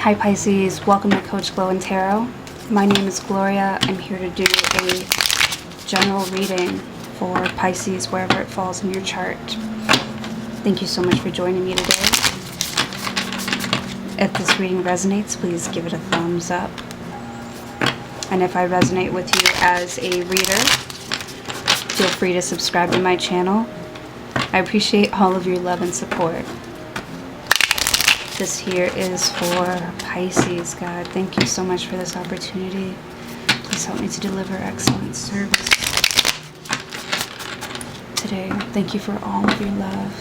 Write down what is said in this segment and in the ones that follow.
Hi Pisces, welcome to Coach Glow and Tarot. My name is Gloria. I'm here to do a general reading for Pisces wherever it falls in your chart. Thank you so much for joining me today. If this reading resonates, please give it a thumbs up. And if I resonate with you as a reader, feel free to subscribe to my channel. I appreciate all of your love and support. This here is for Pisces, God. Thank you so much for this opportunity. Please help me to deliver excellent service today. Thank you for all of your love.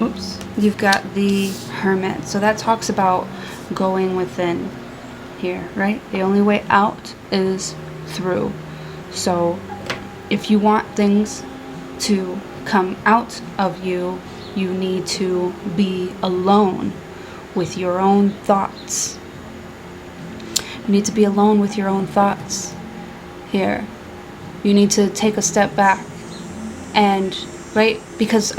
Oops. You've got the Hermit. So that talks about going within here, right? The only way out is through. So if you want things to come out of you, you need to be alone with your own thoughts. You need to be alone with your own thoughts here. You need to take a step back and, right? Because,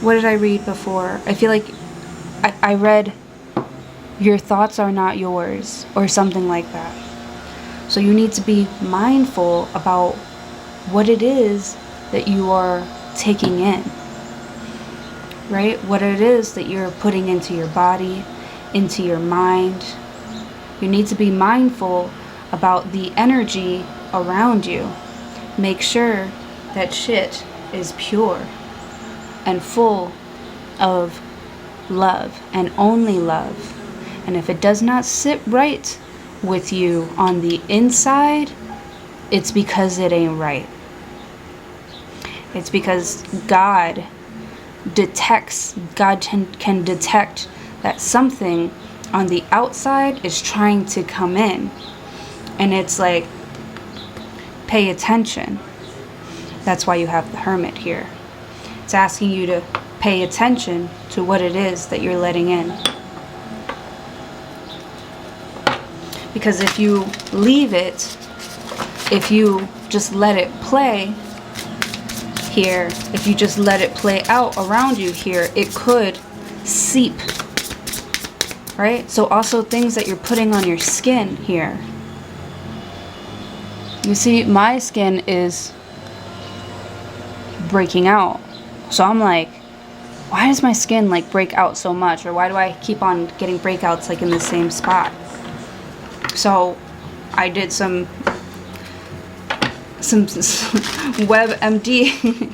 what did I read before? I feel like I read, your thoughts are not yours, or something like that. So you need to be mindful about what it is that you are taking in, right? What it is that you're putting into your body, into your mind. You need to be mindful about the energy around you. Make sure that shit is pure and full of love and only love. And if it does not sit right with you on the inside, it's because it ain't right. It's because God can detect that something on the outside is trying to come in. And it's like, pay attention. That's why you have the Hermit here. It's asking you to pay attention to what it is that you're letting in. Because if you leave it, if you just let it play here, if you just let it play out around you here, it could seep, right? So also things that you're putting on your skin here. You see, my skin is breaking out. So I'm like, why does my skin like break out so much? Or why do I keep on getting breakouts like in the same spot? So I did some WebMD,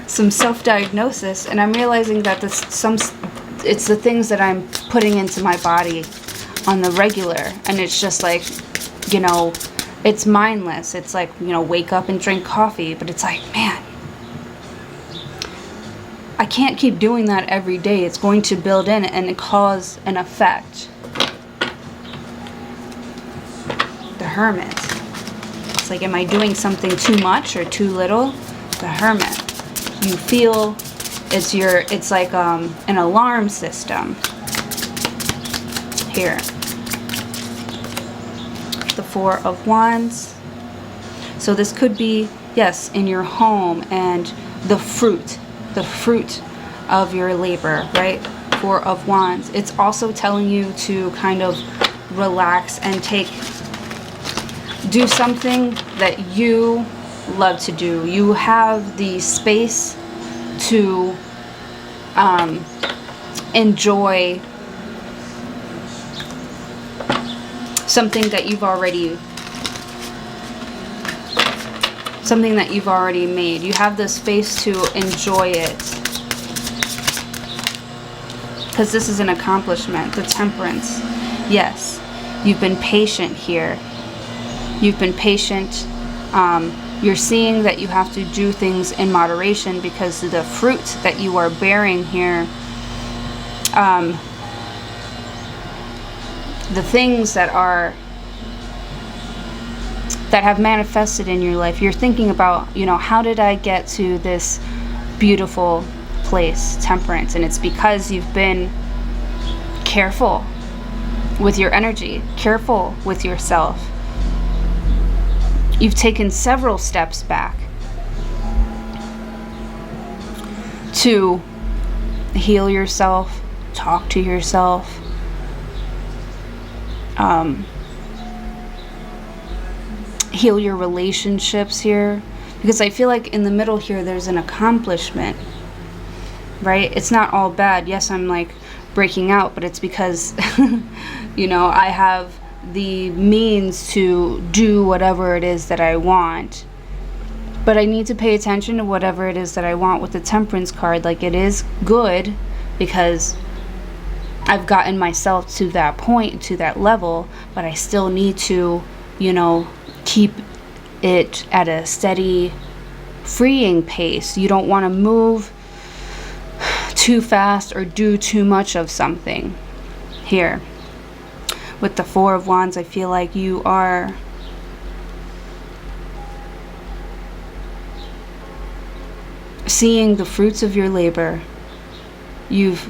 some self-diagnosis, and I'm realizing that it's the things that I'm putting into my body on the regular, and it's just like, you know, it's mindless. It's like, you know, wake up and drink coffee, but it's like, man, I can't keep doing that every day. It's going to build in and cause an effect. The Hermit. It's like, am I doing something too much or too little? The Hermit. You feel it's like an alarm system. Here. The Four of Wands. So this could be, yes, in your home, and the fruit of your labor, right? Four of Wands. It's also telling you to kind of relax and do something that you love to do. You have the space to enjoy something that you've already made. You have the space to enjoy it. Because this is an accomplishment. The Temperance. Yes. You've been patient here. You've been patient. You're seeing that you have to do things in moderation because the fruit that you are bearing here, the things that have manifested in your life, you're thinking about, you know, how did I get to this beautiful place, Temperance? And it's because you've been careful with your energy, careful with yourself. You've taken several steps back to heal yourself, talk to yourself, heal your relationships here. Because I feel like in the middle here, there's an accomplishment, right? It's not all bad. Yes, I'm like breaking out, but it's because, you know, I have the means to do whatever it is that I want. But I need to pay attention to whatever it is that I want with the Temperance card. Like, it is good because I've gotten myself to that point, to that level, but I still need to, you know, keep it at a steady, freeing pace. You don't want to move too fast or do too much of something here. With the Four of Wands, I feel like you are seeing the fruits of your labor. You've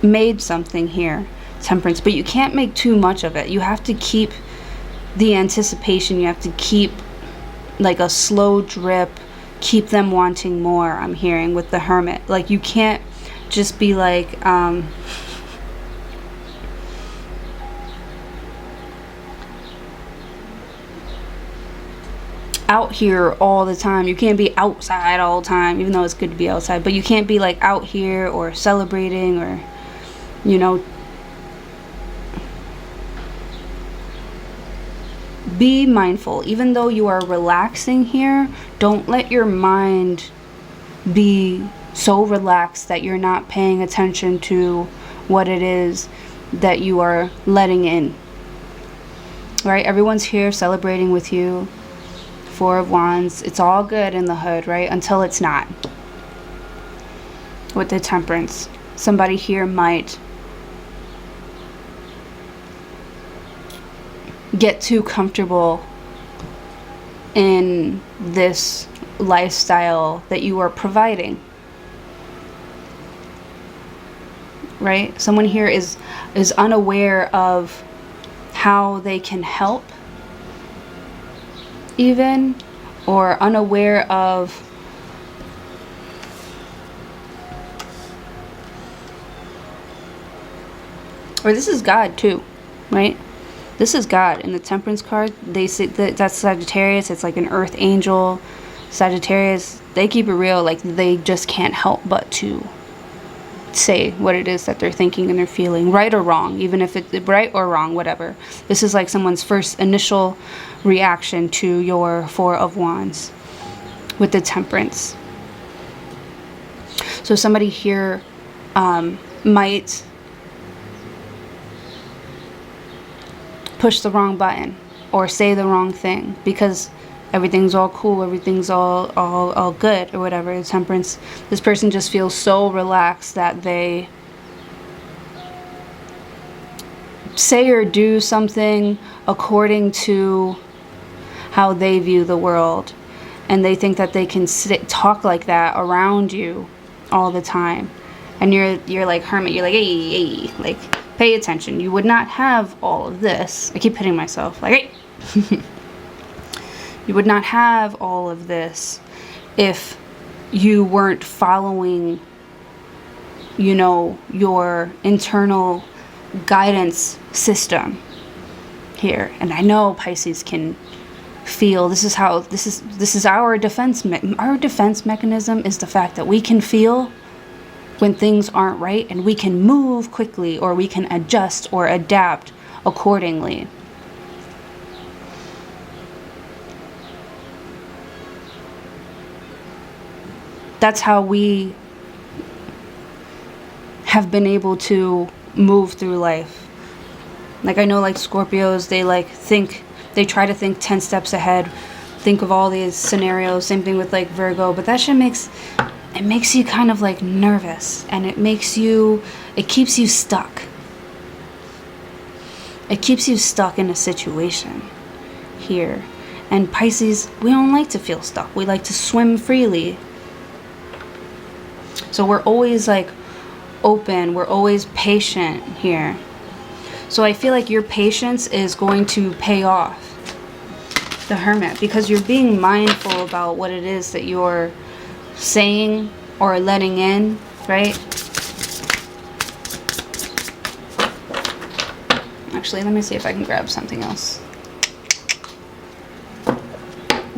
made something here, Temperance, but you can't make too much of it. You have to keep the anticipation. You have to keep like a slow drip, keep them wanting more. I'm hearing with the Hermit, like you can't just be like out here all the time. You can't be outside all the time, even though it's good to be outside, but you can't be like out here or celebrating or, you know, be mindful. Even though you are relaxing here, don't let your mind be so relaxed that you're not paying attention to what it is that you are letting in. Right? Everyone's here celebrating with you. Four of Wands. It's all good in the hood, right? Until it's not. With the Temperance. Somebody here might get too comfortable in this lifestyle that you are providing, right? Someone here is unaware of how they can help, even, or unaware of or this is God too, right? This is God in the Temperance card. They say that's Sagittarius. It's like an earth angel. Sagittarius, they keep it real. Like, they just can't help but to say what it is that they're thinking and they're feeling, right or wrong, even if it's right or wrong, whatever. This is like someone's first initial reaction to your Four of Wands with the Temperance. So somebody here might push the wrong button or say the wrong thing because everything's all cool, everything's all good or whatever. The Temperance, this person just feels so relaxed that they say or do something according to how they view the world, and they think that they can talk like that around you all the time. And you're like Hermit, you're like, hey, like, pay attention. You would not have all of this. I keep hitting myself, like, hey. You would not have all of this if you weren't following, you know, your internal guidance system here. And I know Pisces can feel. This is how this is our defense. Our defense mechanism is the fact that we can feel when things aren't right, and we can move quickly, or we can adjust or adapt accordingly. That's how we have been able to move through life. Like, I know, like, Scorpios, they try to think 10 steps ahead, think of all these scenarios. Same thing with like Virgo, but that shit makes you kind of like nervous, and it keeps you stuck. It keeps you stuck in a situation here. And Pisces, we don't like to feel stuck. We like to swim freely. So we're always like open. We're always patient here. So I feel like your patience is going to pay off. The Hermit, because you're being mindful about what it is that you're saying or letting in, right? Actually, let me see if I can grab something else.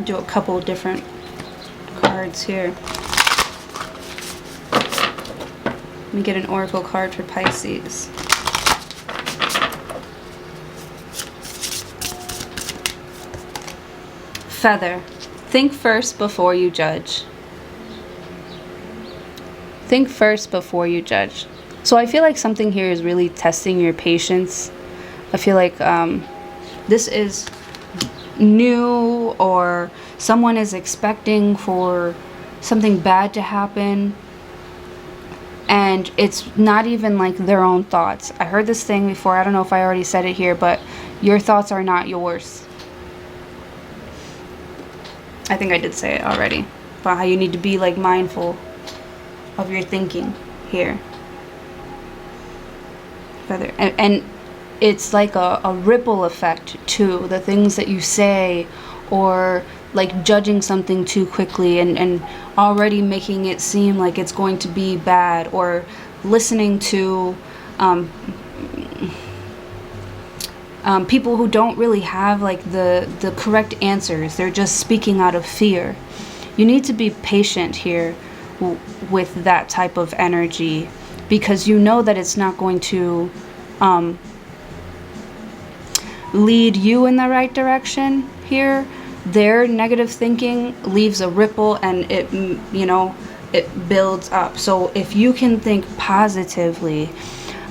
Do a couple different cards here. Let me get an oracle card for Pisces. Feather. Think first before you judge. Think first before you judge. So I feel like something here is really testing your patience. I feel like this is new, or someone is expecting for something bad to happen, and it's not even like their own thoughts. I heard this thing before. I don't know if I already said it here, but your thoughts are not yours. I think I did say it already, about how you need to be like mindful of your thinking here. Feather. And it's like a ripple effect to the things that you say, or like judging something too quickly and already making it seem like it's going to be bad, or listening to people who don't really have like the correct answers. They're just speaking out of fear. You need to be patient here with that type of energy, because you know that it's not going to lead you in the right direction here. Their negative thinking leaves a ripple, and it, you know, it builds up. So if you can think positively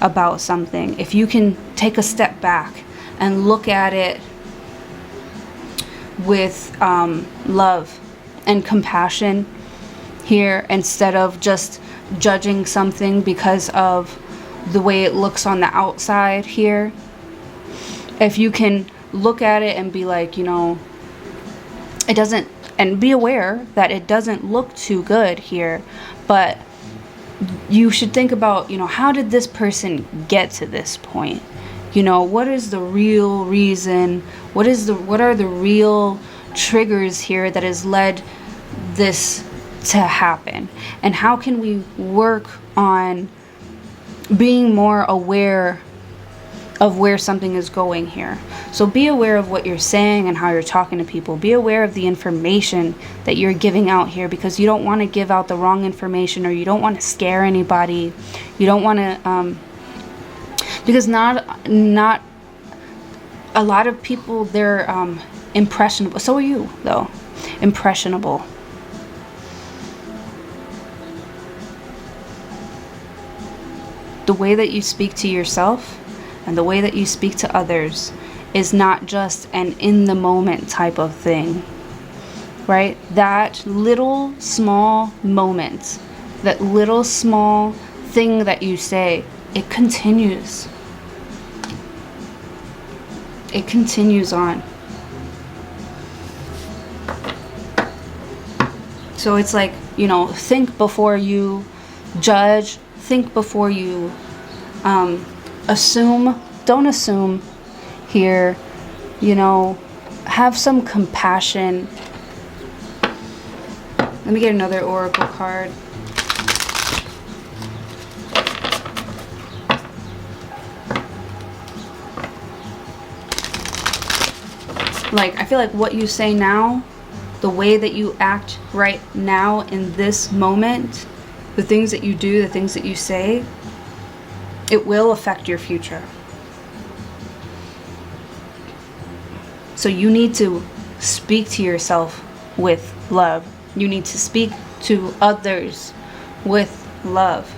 about something, if you can take a step back and look at it with love and compassion here, instead of just judging something because of the way it looks on the outside here. If you can look at it and be like, you know, it doesn't, and be aware that it doesn't look too good here, but you should think about, you know, how did this person get to this point? You know, what is the real reason? What are the real triggers here that has led this to happen? And how can we work on being more aware of where something is going here? So be aware of what you're saying and how you're talking to people. Be aware of the information that you're giving out here, because you don't want to give out the wrong information, or you don't want to scare anybody. You don't want to because not a lot of people, they're impressionable. So are you, though. Impressionable. The way that you speak to yourself and the way that you speak to others is not just an in the moment type of thing, right? That little small moment, that little small thing that you say, it continues. It continues on. So it's like, you know, think before you judge. Think before you assume. Don't assume here. You know, have some compassion. Let me get another oracle card. Like, I feel like what you say now, the way that you act right now in this moment, the things that you do, the things that you say, it will affect your future. So you need to speak to yourself with love. You need to speak to others with love.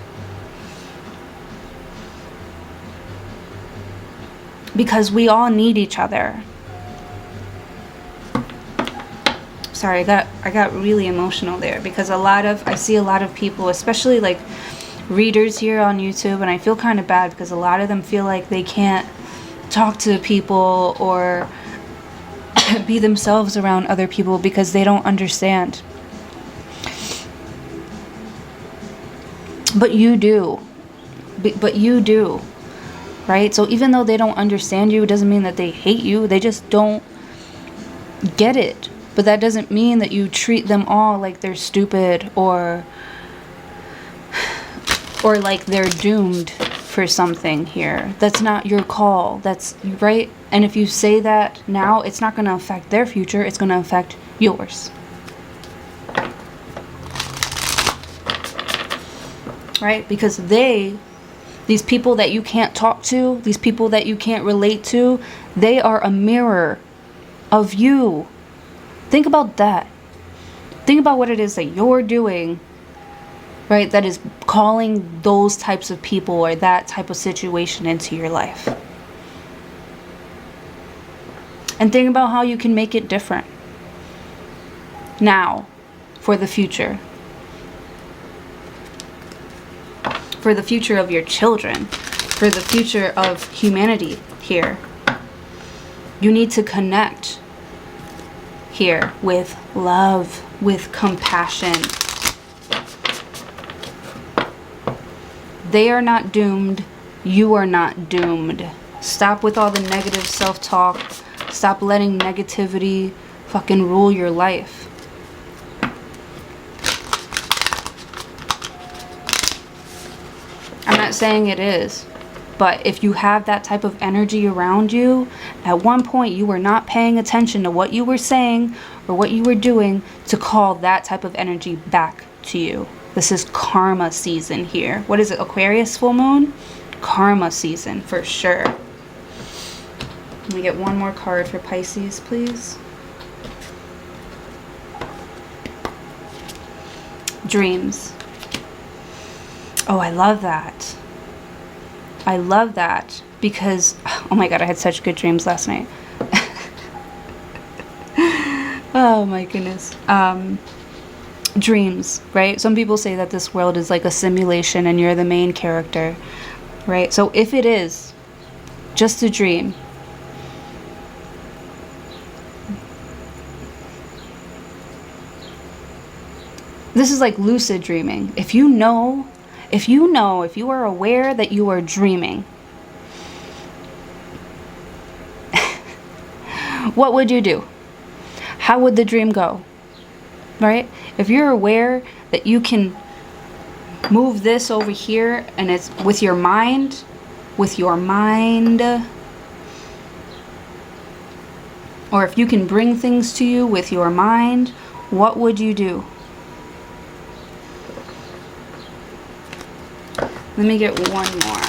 Because we all need each other. Sorry, I got really emotional there, because I see a lot of people, especially like readers here on YouTube, and I feel kind of bad because a lot of them feel like they can't talk to people or be themselves around other people because they don't understand. But you do. but you do, right? So even though they don't understand you, it doesn't mean that they hate you. They just don't get it. But that doesn't mean that you treat them all like they're stupid or like they're doomed for something here. That's not your call. That's right. And if you say that now, it's not going to affect their future. It's going to affect yours. Right? Because these people that you can't talk to, these people that you can't relate to, they are a mirror of you. Think about that. Think about what it is that you're doing, right, that is calling those types of people or that type of situation into your life. And think about how you can make it different now for the future. For the future of your children. For the future of humanity here. You need to connect here with love, with compassion. They are not doomed. You are not doomed. Stop with all the negative self-talk. Stop letting negativity fucking rule your life. I'm not saying it is, but if you have that type of energy around you, at one point you were not paying attention to what you were saying or what you were doing to call that type of energy back to you. This is karma season here. What is it? Aquarius full moon? Karma season for sure. Let me get one more card for Pisces, please. Dreams. Oh, I love that. I love that because, oh my God, I had such good dreams last night. Oh my goodness. Dreams, right? Some people say that this world is like a simulation and you're the main character, right? So if it is just a dream, this is like lucid dreaming. If you are aware that you are dreaming, what would you do? How would the dream go? Right? If you're aware that you can move this over here and it's with your mind, or if you can bring things to you with your mind, what would you do? Let me get one more.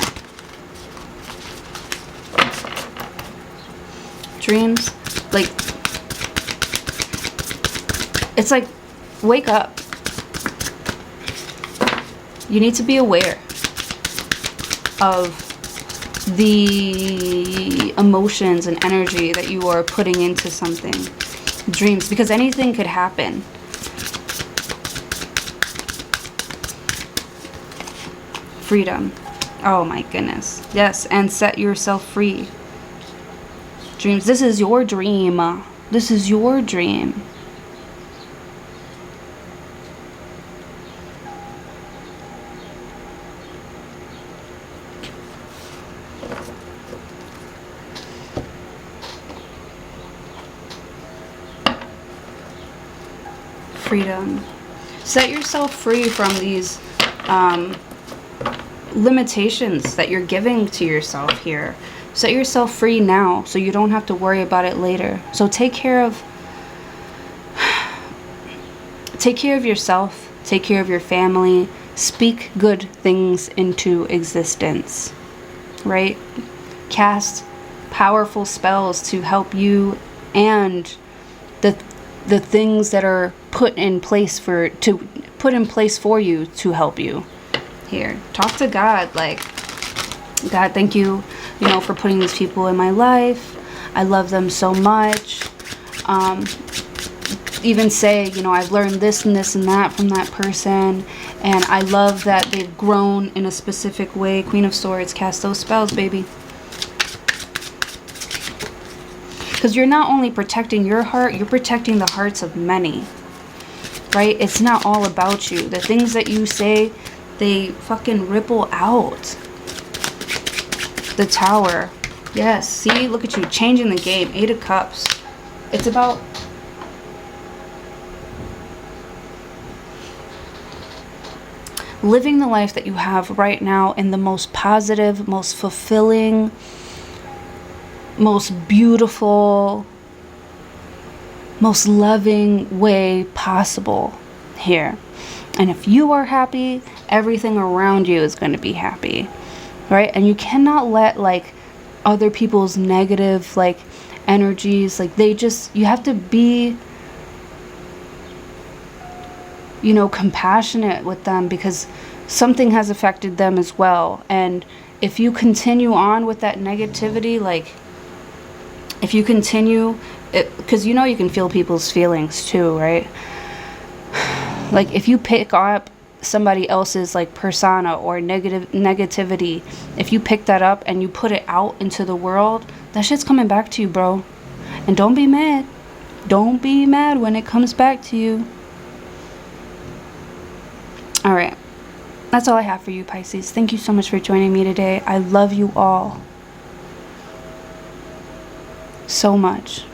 Dreams, like, it's like, wake up. You need to be aware of the emotions and energy that you are putting into something. Dreams, because anything could happen. Freedom. Oh my goodness. Yes, and set yourself free. Dreams. This is your dream. This is your dream. Freedom. Set yourself free from these limitations that you're giving to yourself here. Set yourself free now so you don't have to worry about it later. So take care of yourself, take care of your family, speak good things into existence, right? Cast powerful spells to help you and the things that are put in place for you to help you. Here, talk to God, like, God, thank you, for putting these people in my life. I love them so much. Even say, I've learned this and this and that from that person, and I love that they've grown in a specific way. Queen of Swords, cast those spells, baby. Because you're not only protecting your heart, you're protecting the hearts of many, right? It's not all about you. The things that you say, they fucking ripple out. The Tower. Yes, see, look at you, changing the game. 8 of Cups. It's about living the life that you have right now in the most positive, most fulfilling, most beautiful, most loving way possible here. And if you are happy, everything around you is going to be happy, right? And you cannot let like other people's negative like energies, like you have to be, you know, compassionate with them, because something has affected them as well. And if you continue on with that negativity, like if you continue it, because you know you can feel people's feelings too, right? Like if you pick up somebody else's like persona or negativity, if you pick that up and you put it out into the world, that shit's coming back to you, bro. And don't be mad. Don't be mad when it comes back to you. All right, that's all I have for you, Pisces. Thank you so much for joining me today. I love you all so much.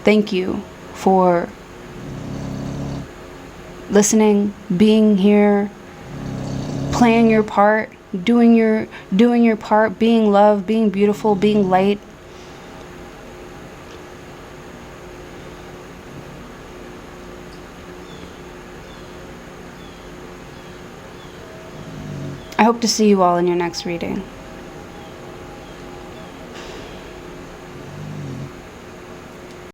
Thank you for listening, being here, playing your part, doing your part, being love, being beautiful, being light. I hope to see you all in your next reading.